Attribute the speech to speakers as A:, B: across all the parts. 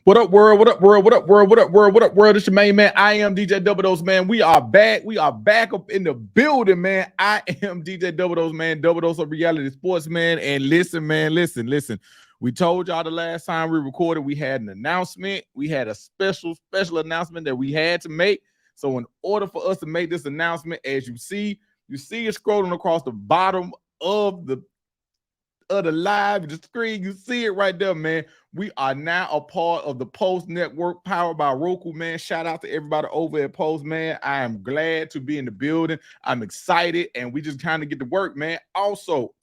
A: What up, world? What up, world? What up, world? What up, world? What up, world? It's your main man. I am DJ Double Dose, man. We are back. We are back up in the building, man. I am DJ Double Dose, man. Double Dose of reality sports, man. And listen, man, listen. We told y'all the last time we recorded, we had an announcement. We had a special announcement that we had to make. So in order for us to make this announcement, as you see it scrolling across the bottom of the live, the screen, you see it right there, man. We are now a part of the Post Network powered by Roku, man. Shout out to everybody over at Post, man. I am glad to be in the building. I'm excited, and we just kind of get to work, man. Also,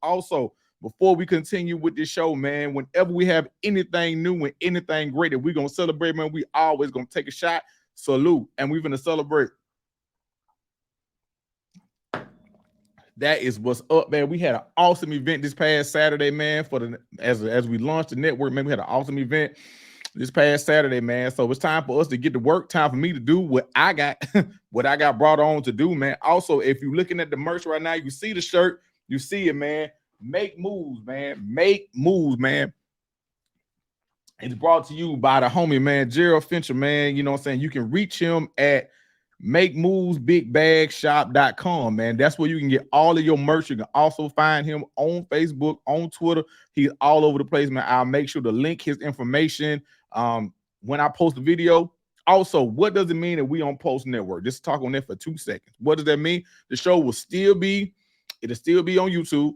A: before we continue with this show, man, whenever we have anything new and anything great that we're going to celebrate, man, we always going to take a shot, salute, and we're going to celebrate. That is what's up, man. We had an awesome event this past Saturday, man. As we launched the network, man, we had an awesome event this past Saturday, man. So it's time for us to get to work. Time for me to do what I got, what I got brought on to do, man. Also, if you're looking at the merch right now, you see the shirt, you see it, man. Make moves, man. Make moves, man. It's brought to you by the homie, man, Gerald Fincher, man. You know what I'm saying? You can reach him at MakeMovesBigBagShop.com, man. That's where you can get all of your merch. You can also find him on Facebook, on Twitter. He's all over the place, man. I'll make sure to link his information when I post the video. Also, what does it mean that we on Post Network? Just talk on that for 2 seconds. What does that mean? The show will still be on YouTube,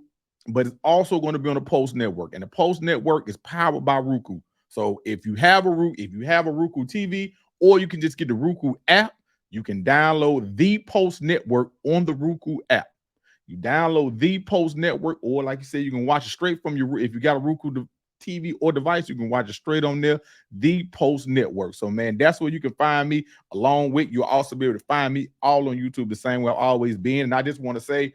A: but it's also going to be on the Post Network. And the Post Network is powered by Roku. So if you have a Roku TV, or you can just get the Roku app, you can download the Post Network on the Roku app. You download the Post Network, or like you said, you can watch it straight from if you got a Roku TV or device, you can watch it straight on there, the Post Network. So, man, that's where you can find me. Along with, you'll also be able to find me all on YouTube the same way I've always been. And I just want to say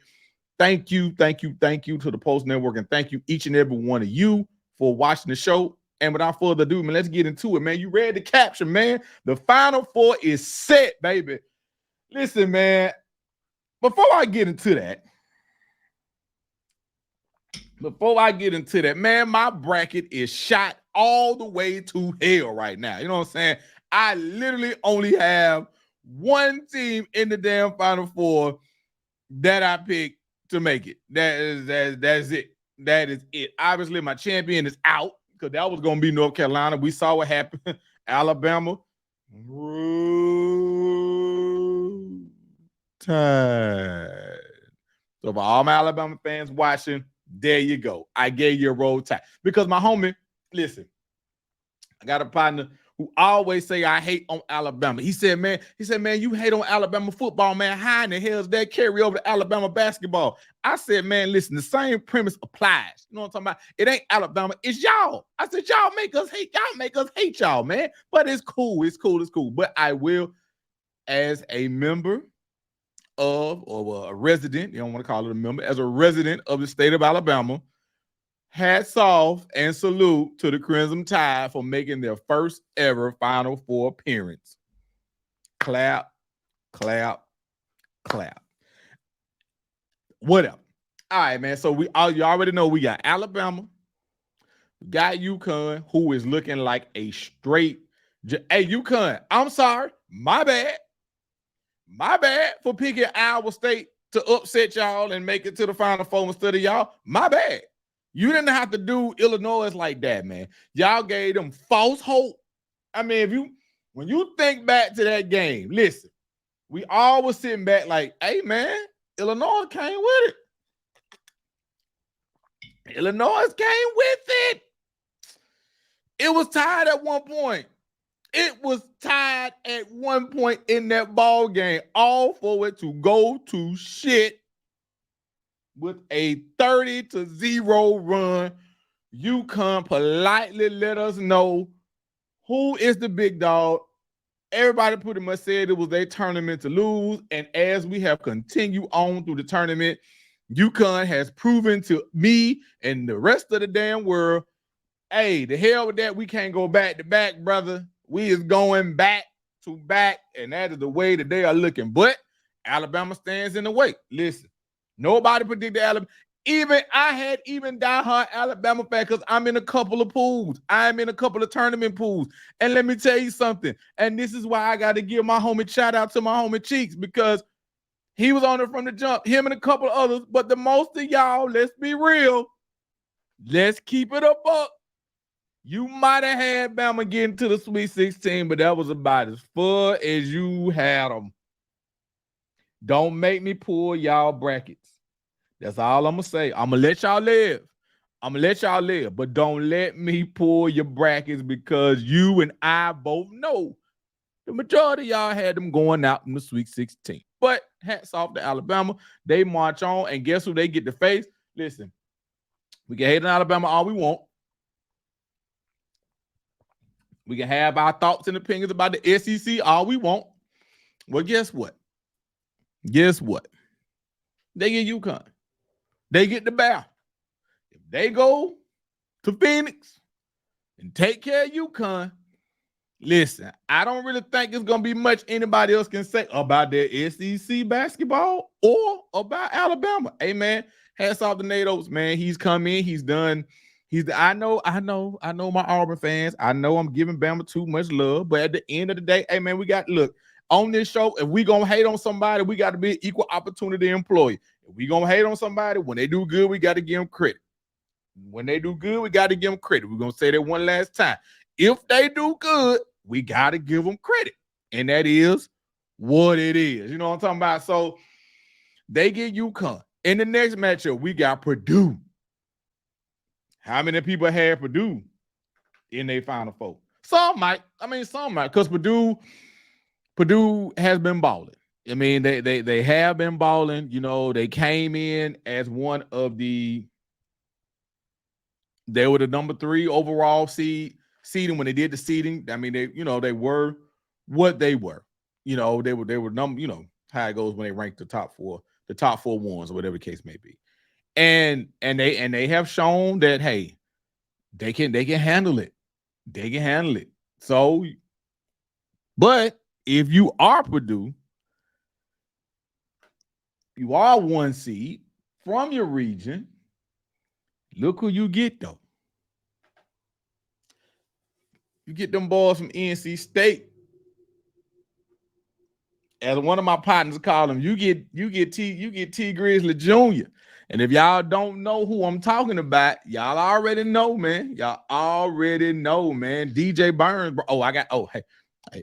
A: thank you to the Post Network, and thank you each and every one of you for watching the show. And without further ado, man, let's get into it, man. You ready to capture, man? The Final Four is set, baby. Listen, man, before I get into that, man, my bracket is shot all the way to hell right now. You know what I'm saying? I literally only have one team in the damn Final Four that I picked to make it. That's it. That is it. Obviously, my champion is out, because that was going to be North Carolina. We saw what happened. Alabama. Tide. So for all my Alabama fans watching, there you go. I gave you a roll tide. Because my homie, listen, I got a partner who always say I hate on Alabama. He said, man, you hate on Alabama football, man. How in the hell does that carry over to Alabama basketball? I said, man, listen, the same premise applies. You know what I'm talking about? It ain't Alabama, it's y'all. I said, y'all make us hate y'all, man. But it's cool. But I will, as a member of, or a resident, you don't want to call it a member, as a resident of the state of Alabama, hats off and salute to the Crimson Tide for making their first ever Final Four appearance. Clap, clap, clap. Whatever. All right, man. So you already know we got Alabama, we got UConn, who is looking like a straight. Hey, UConn, I'm sorry. My bad for picking Iowa State to upset y'all and make it to the Final Four instead of y'all. My bad. You didn't have to do Illinois like that, man. Y'all gave them false hope. I mean, when you think back to that game, listen, we all was sitting back like, hey, man, Illinois came with it. It was tied at one point. In that ball game, all for it to go to shit with a 30-0 run. UConn politely let us know who is the big dog. Everybody pretty much said it was their tournament to lose. And as we have continued on through the tournament, UConn has proven to me and the rest of the damn world, hey, the hell with that. We can't go back to back, brother. We is going back to back, and that is the way that they are looking. But Alabama stands in the way. Listen, nobody predicted Alabama. I had diehard Alabama fan because I'm in a couple of pools. I'm in a couple of tournament pools. And let me tell you something. And this is why I got to give my homie shout out to my homie Cheeks, because he was on it from the jump, him and a couple of others. But the most of y'all, let's be real. Let's keep it a buck. You might have had Bama getting to the Sweet 16, but that was about as far as you had them. Don't make me pull y'all brackets. That's all I'm going to say. I'm going to let y'all live. But don't let me pull your brackets, because you and I both know the majority of y'all had them going out in the Sweet 16. But hats off to Alabama. They march on, and guess who they get to face? Listen, we can hate on Alabama all we want. We can have our thoughts and opinions about the SEC all we want. Well, guess what? They get UConn. They get the Bear. If they go to Phoenix and take care of UConn, listen, I don't really think it's going to be much anybody else can say about their SEC basketball or about Alabama. Hey, man, hats off to Nate Oates, man. He's come in. He's done. I know my Auburn fans. I know I'm giving Bama too much love, but at the end of the day, hey, man, we got, look, on this show, if we going to hate on somebody, we got to be an equal opportunity employee. If we going to hate on somebody, when they do good, we got to give them credit. When they do good, we got to give them credit. We're going to say that one last time. If they do good, we got to give them credit. And that is what it is. You know what I'm talking about? So they get UConn. In the next matchup, we got Purdue. How many people had Purdue in their Final Four? Some might, because Purdue has been balling. I mean, they have been balling. You know, they came in as one of they were the number 3 overall seeding when they did the seeding. I mean, they were what they were. You know, they were number, you know, how it goes when they rank the top four ones or whatever the case may be. And they have shown that, hey, they can handle it. They can handle it. So, but if you are Purdue, you are 1 seed from your region. Look who you get, though. You get them boys from NC State. As one of my partners called him, you get T Grizzly Jr. And if y'all don't know who I'm talking about, y'all already know, man. Y'all already know, man. DJ Burns, bro.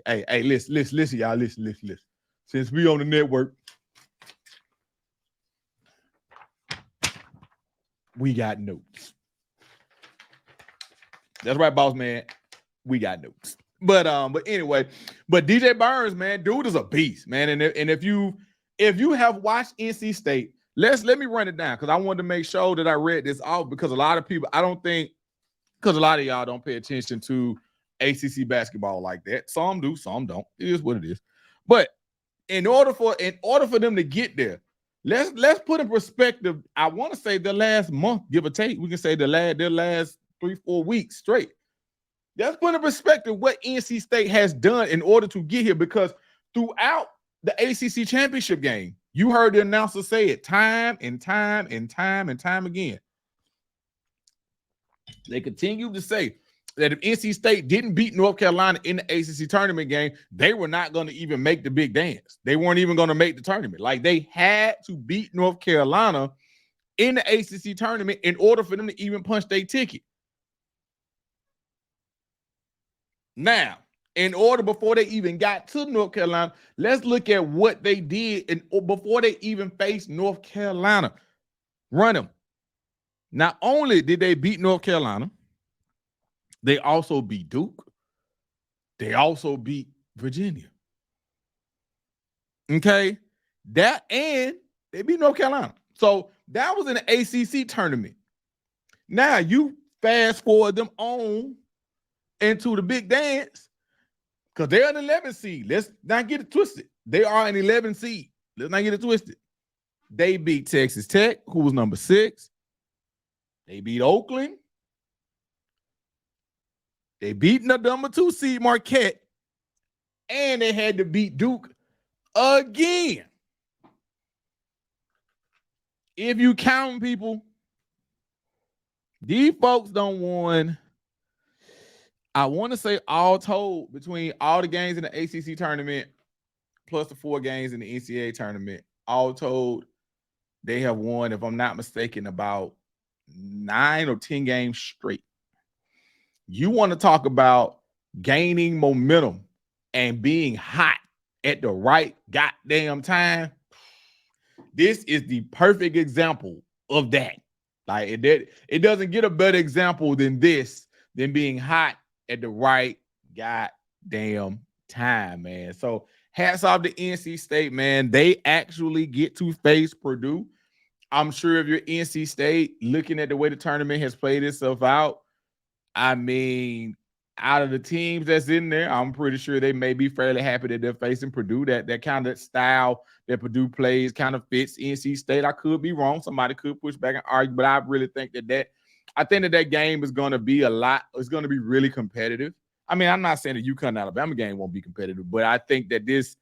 A: Hey, listen, y'all, listen. Since we on the network, we got notes. That's right, boss man. We got notes. But anyway, DJ Burns, man, dude is a beast, man. And if you have watched NC State, let me run it down, because I wanted to make sure that I read this off, because a lot of people, because a lot of y'all don't pay attention to ACC basketball like that. Some do, some don't. It is what it is. But in order for them to get there, let's put in perspective. I want to say the last month, give or take, we can say their last 3-4 weeks straight. Let's put in perspective what NC State has done in order to get here, because throughout the ACC championship game, you heard the announcer say it time and time again. They continue to say that if NC State didn't beat North Carolina in the ACC tournament game, they were not going to even make the big dance. They weren't even going to make the tournament. Like, they had to beat North Carolina in the ACC tournament in order for them to even punch their ticket. Now, in order, before they even got to North Carolina, let's look at what they did before they even faced North Carolina. Run them. Not only did they beat North Carolina, they also beat Duke. They also beat Virginia. Okay? And they beat North Carolina. So that was in the ACC tournament. Now you fast forward them on into the big dance, because they're an 11 seed. Let's not get it twisted. They are an 11 seed. Let's not get it twisted. They beat Texas Tech, who was number 6. They beat Oakland. They beat the number 2 seed Marquette. And they had to beat Duke again. If you count people, These folks don't won, I want to say all told, between all the games in the ACC tournament plus the 4 games in the NCAA tournament, all told, they have won, if I'm not mistaken, about 9 or 10 games straight. You want to talk about gaining momentum and being hot at the right goddamn time? This is the perfect example of that. Like it doesn't get a better example than this, than being hot at the right goddamn time, man. So hats off to NC State, man. They actually get to face Purdue. I'm sure if you're NC State, looking at the way the tournament has played itself out, I mean, out of the teams that's in there, I'm pretty sure they may be fairly happy that they're facing Purdue. That kind of style that Purdue plays kind of fits NC State. I could be wrong. Somebody could push back and argue, but I really think that game is going to be it's going to be really competitive. I mean, I'm not saying the UConn Alabama game won't be competitive, but I think that this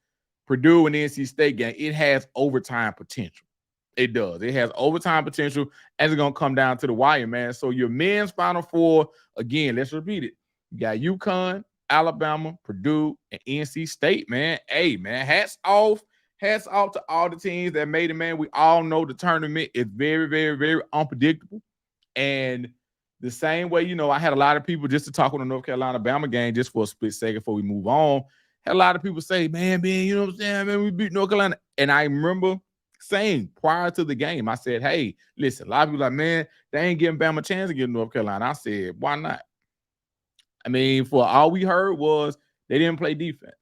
A: Purdue and NC State game, it has overtime potential. It does. It has overtime potential, and it's going to come down to the wire, man. So your men's Final Four, again, let's repeat it. You got UConn, Alabama, Purdue, and NC State, man. Hey, man, hats off to all the teams that made it, man. We all know the tournament is very, very, very unpredictable. And the same way, I had a lot of people, just to talk on the North Carolina-Bama game just for a split second before we move on, had a lot of people say, man, you know what I'm saying, man, we beat North Carolina. And I remember saying prior to the game, I said, hey, listen, a lot of people like, man, they ain't giving Bama a chance to get North Carolina. I said, why not? I mean, for all we heard was they didn't play defense.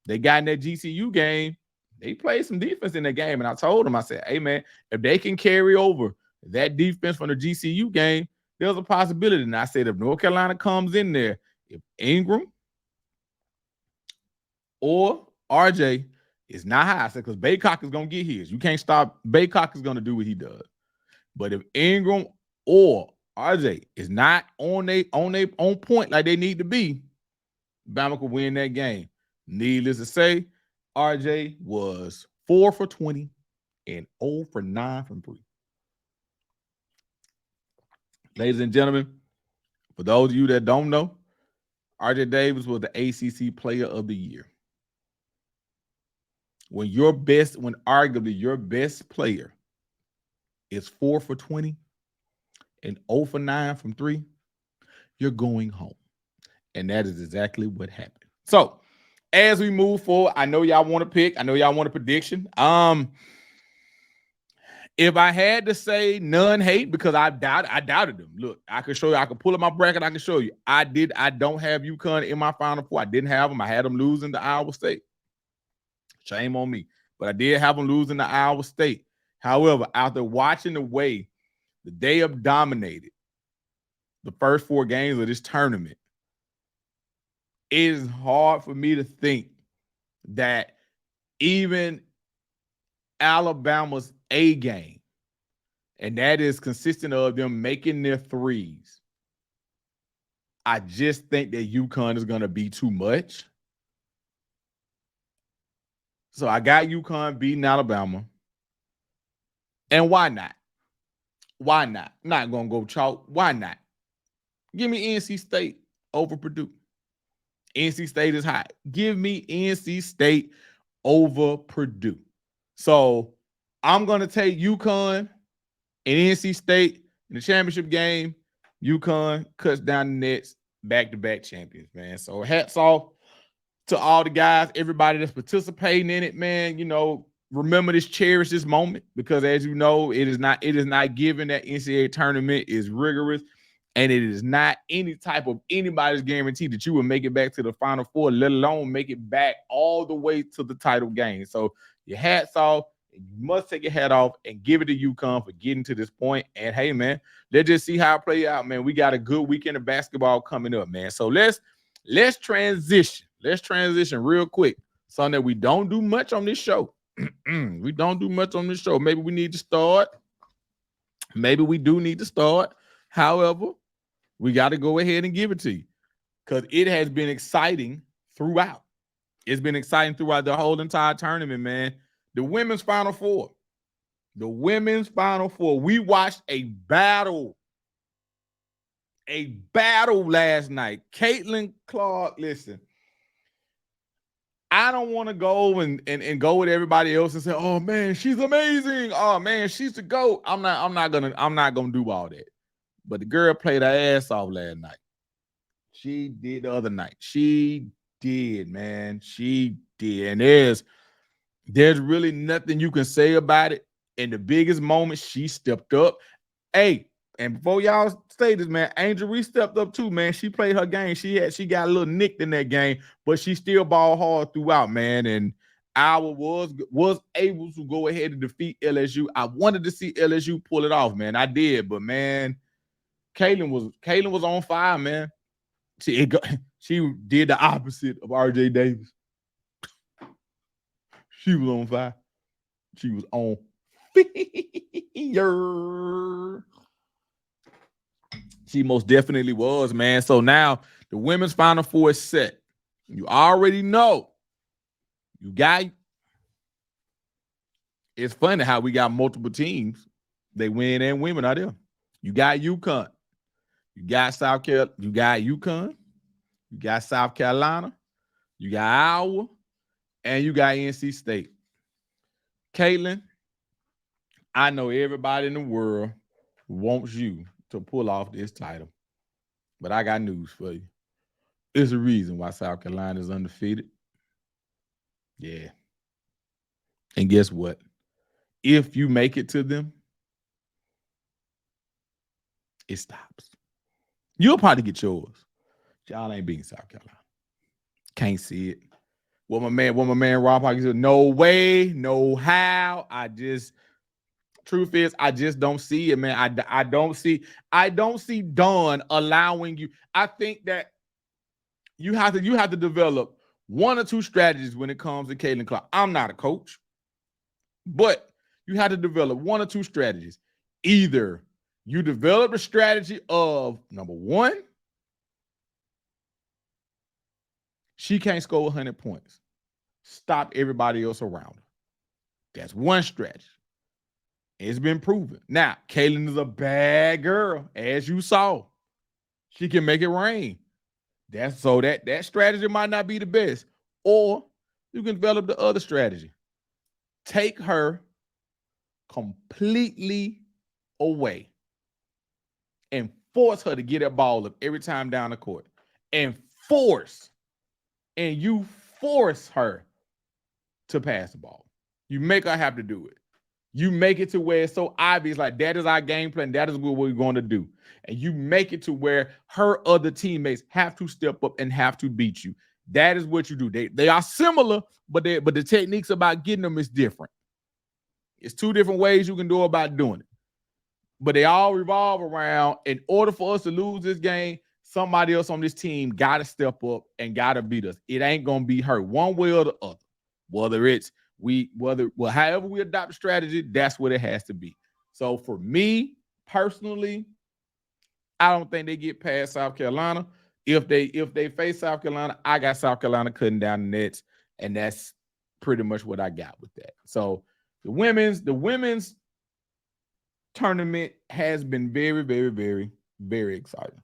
A: They got in that GCU game. They played some defense in that game. And I told them, I said, hey, man, if they can carry over that defense from the GCU game, there's a possibility. And I said, if North Carolina comes in there, if Ingram or RJ is not high, I said, because Baycock is going to get his. You can't stop. Baycock is going to do what he does. But if Ingram or RJ is not on point like they need to be, Bama could win that game. Needless to say, RJ was 4 for 20 and 0 for 9 from 3. Ladies and gentlemen, for those of you that don't know, RJ Davis was the ACC Player of the Year. When arguably your best player is 4 for 20 and 0 for 9 from 3, you're going home. And that is exactly what happened. So, as we move forward, I know y'all want to pick. I know y'all want a prediction. If I had to say none hate, because I doubted them. Look, I can show you. I can pull up my bracket. I can show you. I don't have UConn in my Final Four. I didn't have them. I had them losing to Iowa State. Shame on me. But I did have them losing to Iowa State. However, after watching the way that they have dominated the first 4 games of this tournament, it is hard for me to think that even Alabama's A game, and that is consistent of them making their threes, I just think that UConn is going to be too much. So I got UConn beating Alabama. And why not? Why not? I'm not going to go chalk. Why not? Give me NC State over Purdue. NC State is hot. Give me NC State over Purdue. So I'm going to take UConn and NC State in the championship game. UConn cuts down the Nets, back-to-back champions, man. So hats off to all the guys, everybody that's participating in it, man. Remember this, cherish this moment, because as you know, it is not given. That NCAA tournament is rigorous, and it is not anybody's guarantee that you will make it back to the Final Four, let alone make it back all the way to the title game. So your hat's off. You must take your hat off and give it to UConn for getting to this point. And hey, man, let's just see how it play out, man. We got a good weekend of basketball coming up, man. So let's transition. Let's transition real quick. Something that we don't do much on this show. We don't do much on this show. Maybe we need to start. Maybe we do need to start. However, we got to go ahead and give it to you, because it has been exciting throughout. It's been exciting throughout the whole entire tournament, man. The women's Final Four. The women's Final Four. We watched a battle a battle last night. Caitlin Clark, listen. I don't want to go and go with everybody else and say, "Oh man, she's amazing. Oh man, she's the GOAT." I'm not gonna do all that. But the girl played her ass off last night. She did the other night. She did, man. She did. And there's really nothing you can say about it. In the biggest moment, she stepped up. Hey, and before y'all say this, man, Angel Reese stepped up too, man. She played her game. She got a little nicked in that game, but she still balled hard throughout, man. And Iowa was able to go ahead and defeat LSU. I wanted to see LSU pull it off, man. I did, but man, Caitlin was on fire, man. She did the opposite of RJ Davis. She was on fire. She was on fire. She most definitely was, man. So now the women's Final Four is set. You already know. You got. It's funny how we got multiple teams. They win and women out there. You got UConn. You got South Carolina. You got UConn. You got South Carolina. You got Iowa. And you got NC State. Caitlin, I know everybody in the world wants you to pull off this title. But I got news for you. There's a reason why South Carolina is undefeated. Yeah. And guess what? If you make it to them, it stops. You'll probably get yours. Y'all ain't beating South Carolina. Can't see it. What my man Rob Hawkins said, no way, no how. Truth is, I just don't see it, man. I don't see Dawn allowing you. I think that you have to develop one or two strategies when it comes to Caitlin Clark. I'm not a coach, but you have to develop one or two strategies. Either you develop a strategy of, number one, she can't score 100 points. Stop everybody else around her. That's one strategy. It's been proven. Now, Caitlin is a bad girl, as you saw. She can make it rain. That strategy might not be the best. Or you can develop the other strategy. Take her completely away and force her to get that ball up every time down the court. And you force her to pass the ball. You make her have to do it. You make it to where it's so obvious, like that is our game plan. That is what we're going to do. And you make it to where her other teammates have to step up and have to beat you. That is what you do. They are similar, but the techniques about getting them is different. It's two different ways you can go about doing it. But they all revolve around, in order for us to lose this game, somebody else on this team got to step up and got to beat us. It ain't going to be her one way or the other. However we adopt a strategy, that's what it has to be. So for me personally, I don't think they get past South Carolina. If they face South Carolina, I got South Carolina cutting down the nets, and that's pretty much what I got with that. So the women's tournament has been very, very, very, very exciting.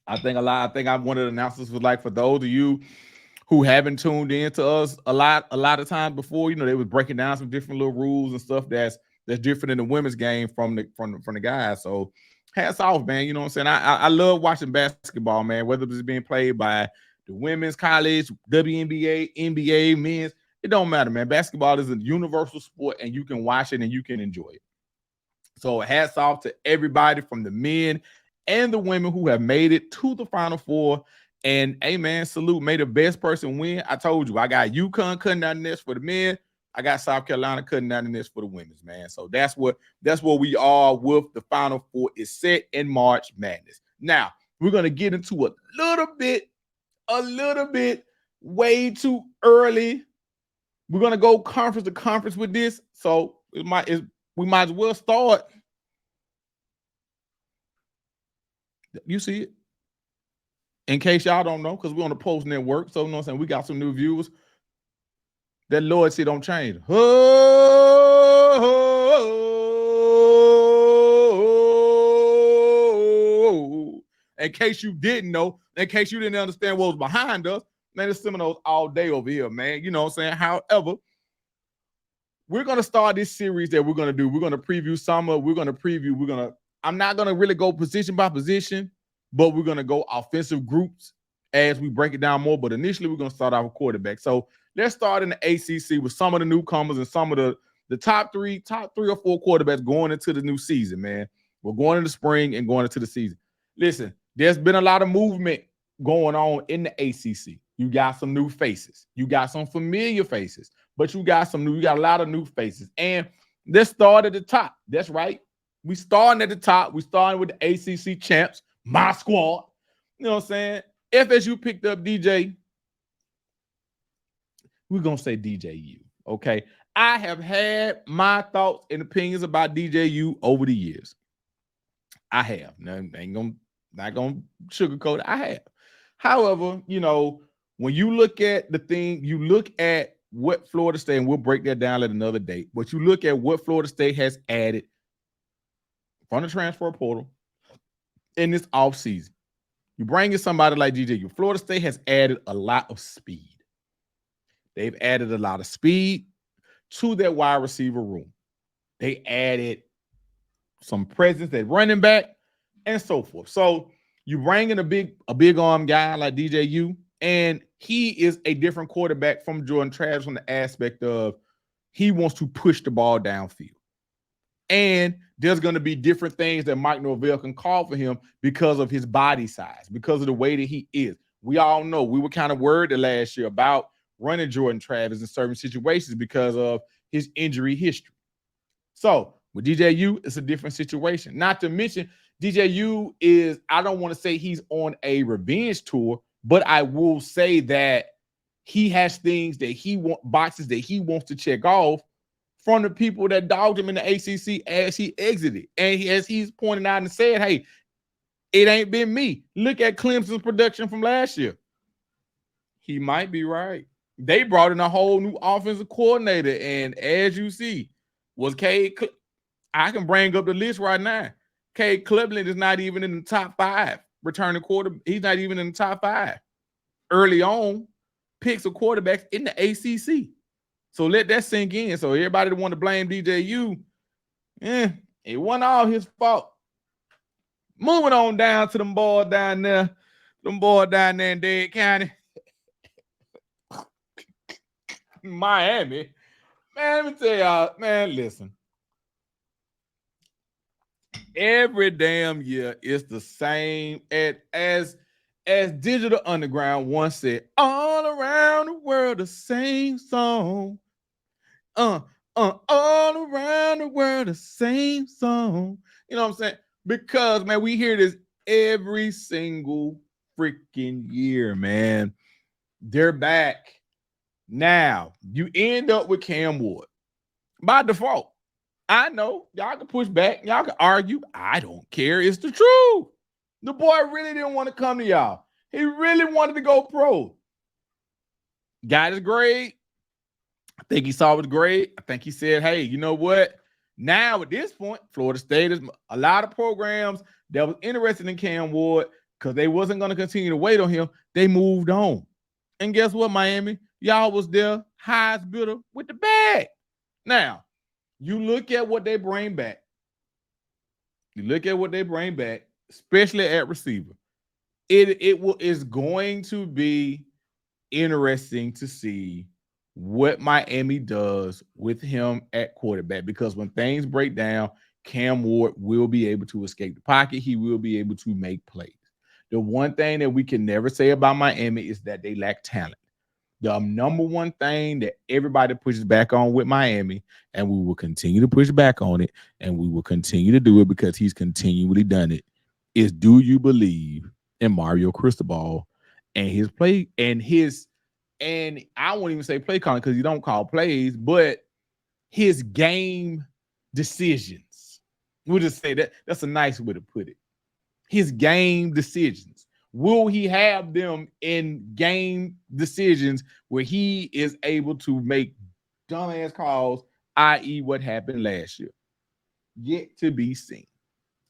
A: I think one of the announcements was like, for those of you who haven't tuned in to us a lot of times before, they was breaking down some different little rules and stuff that's different in the women's game from the guys. So hats off, man. You know what I'm saying? I love watching basketball, man, whether it's being played by the women's college, WNBA, NBA, men's. It don't matter, man. Basketball is a universal sport, and you can watch it and you can enjoy it. So hats off to everybody from the men and the women who have made it to the Final Four. And hey, man, salute. May the best person win. I told you, I got UConn cutting down the nets for the men. I got South Carolina cutting down the nets for the women's, man. So that's what we are with the Final Four is set in March Madness. Now, we're going to get into a little bit way too early. We're going to go conference to conference with this. So we might as well start. You see it? In case y'all don't know, because we're on the Post Network. So, you know what I'm saying? We got some new viewers. That loyalty don't change. in case you didn't know, in case you didn't understand what was behind us, man, it's Seminoles all day over here, man. You know what I'm saying? However, we're going to start this series that we're going to do. We're going to preview summer. I'm not going to really go position by position, but we're going to go offensive groups as we break it down more. But initially, we're going to start out with quarterback. So let's start in the ACC with some of the newcomers and some of the top three or four quarterbacks going into the new season, man. We're going into spring and going into the season. Listen, there's been a lot of movement going on in the ACC. You got some new faces. You got some familiar faces, but you got a lot of new faces. And let's start at the top. That's right. We starting at the top. We starting with the ACC champs, my squad. You know what I'm saying? FSU picked up DJ. We're going to say DJU, okay? I have had my thoughts and opinions about DJU over the years. I have. Now, not gonna sugarcoat it. I have. However, you know, when you look at the thing, you look at what Florida State, and we'll break that down at another date, but you look at what Florida State has added from the transfer portal in this offseason. You bring in somebody like DJU. Florida State has added a lot of speed. They've added a lot of speed to their wide receiver room. They added some presence at running back and so forth. So you bring in a big arm guy like DJU, and he is a different quarterback from Jordan Travis from the aspect of he wants to push the ball downfield. And there's going to be different things that Mike Norvell can call for him because of his body size, because of the way that he is. We all know we were kind of worried last year about running Jordan Travis in certain situations because of his injury history. So with DJU, it's a different situation. Not to mention, DJU is, I don't want to say he's on a revenge tour, but I will say that he has things that boxes that he wants to check off from the people that dogged him in the ACC as he exited. And as he's pointed out and said, hey, it ain't been me. Look at Clemson's production from last year. He might be right. They brought in a whole new offensive coordinator, and as you see, was Cade. I can bring up the list right now. Cade Cleveland is not even in the top 5 returning quarter. He's not even in the top 5. Early on, picks of quarterbacks in the ACC. So let that sink in. So everybody that want to blame DJU, it wasn't all his fault. Moving on down to them boys down there in Dade County. Miami. Man, let me tell y'all, man, listen. Every damn year it's the same as Digital Underground once said, all around the world the same song. All around the world the same song. You know what I'm saying? Because, man, we hear this every single freaking year, man. They're back. Now, you end up with Cam Ward by default. I know y'all can push back, y'all can argue. I don't care. It's the truth. The boy really didn't want to come to y'all. He really wanted to go pro. Got his grade. I think he saw his grade. I think he said, hey, you know what? Now at this point, Florida State is a lot of programs that was interested in Cam Ward because they wasn't going to continue to wait on him. They moved on. And guess what, Miami? Y'all was there, highest bidder with the bag. Now, you look at what they bring back. Especially at receiver. It is going to be interesting to see what Miami does with him at quarterback, because when things break down, Cam Ward will be able to escape the pocket. He will be able to make plays. The one thing that we can never say about Miami is that they lack talent. The number one thing that everybody pushes back on with Miami, and we will continue to push back on it, and we will continue to do it because he's continually done it, is do you believe in Mario Cristobal and his play and I won't even say play calling because you don't call plays, but his game decisions. We'll just say that. That's a nice way to put it. His game decisions. Will he have them in game decisions where he is able to make dumbass calls, i.e. what happened last year? Yet to be seen.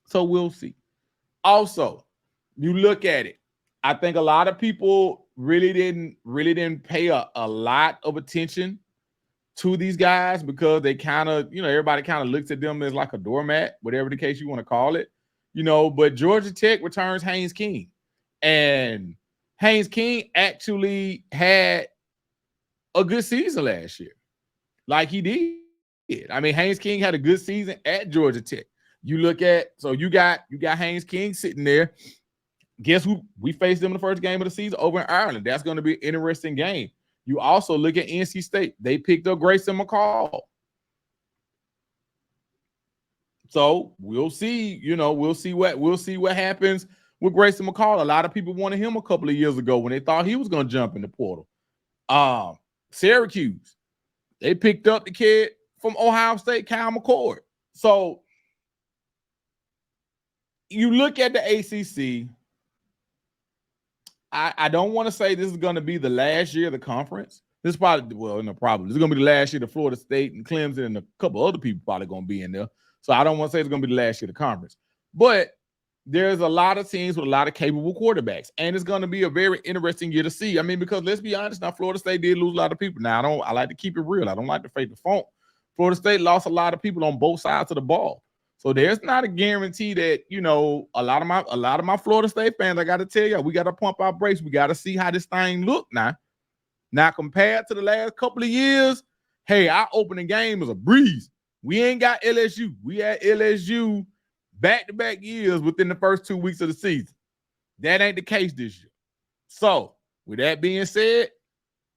A: So we'll see. Also, you look at it. I think a lot of people really didn't pay a lot of attention to these guys because they kind of, everybody kind of looks at them as like a doormat, whatever the case you want to call it, but Georgia Tech returns Haynes King. And Haynes King actually had a good season last year. Like he did. I mean, Haynes King had a good season at Georgia Tech. You look at, so you got Haynes King sitting there. Guess who? We faced them in the first game of the season over in Ireland. That's going to be an interesting game. You also look at NC State. They picked up Grayson McCall. So we'll see, we'll see what happens with Grayson McCall. A lot of people wanted him a couple of years ago when they thought he was going to jump in the portal. Syracuse, they picked up the kid from Ohio State, Kyle McCord. So you look at the ACC. I don't want to say this is going to be the last year of the conference. This is probably, this is going to be the last year of Florida State and Clemson and a couple other people probably going to be in there. So I don't want to say it's going to be the last year of the conference. But there's a lot of teams with a lot of capable quarterbacks. And it's going to be a very interesting year to see. I mean, because let's be honest, now Florida State did lose a lot of people. Now, I like to keep it real. I don't like to fake the funk. Florida State lost a lot of people on both sides of the ball. So there's not a guarantee that, a lot of my Florida State fans, I got to tell you, we got to pump our brakes. We got to see how this thing look now. Now, compared to the last couple of years, hey, our opening game is a breeze. We ain't got LSU. We had LSU back-to-back years within the first 2 weeks of the season. That ain't the case this year. So, with that being said,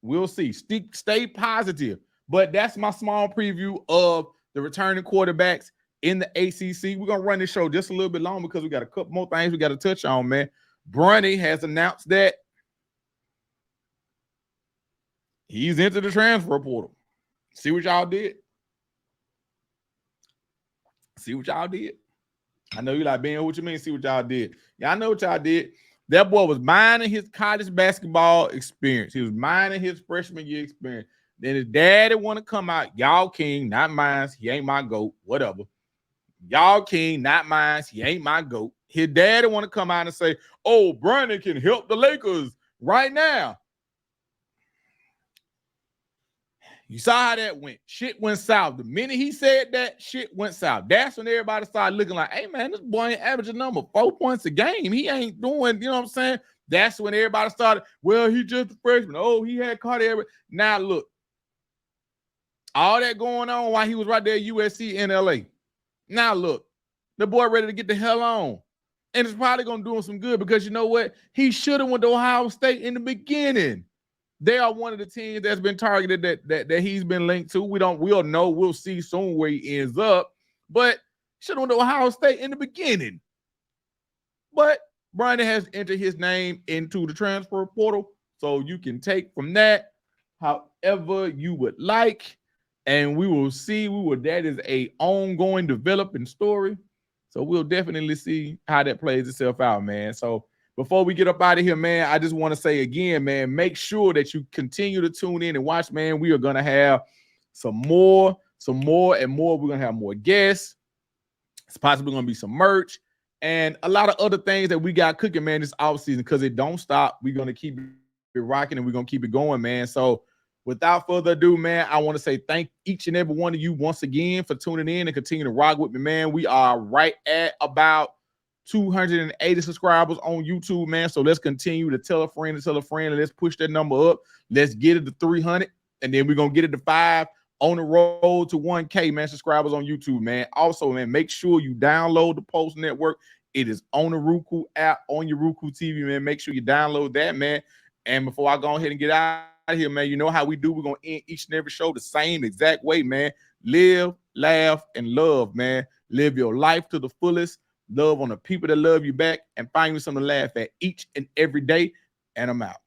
A: we'll see. Stay positive. But that's my small preview of the returning quarterbacks in the ACC. We're going to run this show just a little bit long because we got a couple more things we got to touch on, man. Bronny has announced that he's into the transfer portal. See what y'all did? See what y'all did? I know you like, Ben, what you mean see what y'all did? Yeah, I know what y'all did. That boy was mining his college basketball experience. He was mining his freshman year experience. Then his daddy want to come out. Y'all king, not mine. He ain't my GOAT, whatever. Y'all king, not mine. He ain't my GOAT. His daddy want to come out and say, oh, Bronny can help the Lakers right now. You saw how that went. Shit went south. The minute he said that, shit went south. That's when everybody started looking like, hey, man, this boy ain't averaging number 4 points a game. He ain't doing, you know what I'm saying? That's when everybody started, well, he just a freshman. Oh, he had cardiac. Now, look, all that going on while he was right there at USC in LA. Now, look, the boy ready to get the hell on. And it's probably going to do him some good because you know what? He should have went to Ohio State in the beginning. They are one of the teams that's been targeted that he's been linked to. We'll know. We'll see soon where he ends up. But should have went to Ohio State in the beginning. But Bronny has entered his name into the transfer portal. So you can take from that however you would like. And we will see. That is a ongoing developing story. So we'll definitely see how that plays itself out, man. So before we get up out of here, man, I just want to say again, man, make sure that you continue to tune in and watch, man. We are going to have some more and more. We're going to have more guests. It's possibly going to be some merch and a lot of other things that we got cooking, man, this offseason because it don't stop. We're going to keep it rocking and we're going to keep it going, man. So without further ado, man, I want to say thank each and every one of you once again for tuning in and continue to rock with me, man. We are right at about 280 subscribers on YouTube, man. So let's continue to tell a friend and let's push that number up. Let's get it to 300 and then we're going to get it to 5 on the road to 1K, man, subscribers on YouTube, man. Also, man, make sure you download the Post Network. It is on the Roku app, on your Roku TV, man. Make sure you download that, man. And before I go ahead and get out of here, man, you know how we do. We're going to end each and every show the same exact way, man. Live, laugh, and love, man. Live your life to the fullest. Love on the people that love you back and find you something to laugh at each and every day. And I'm out.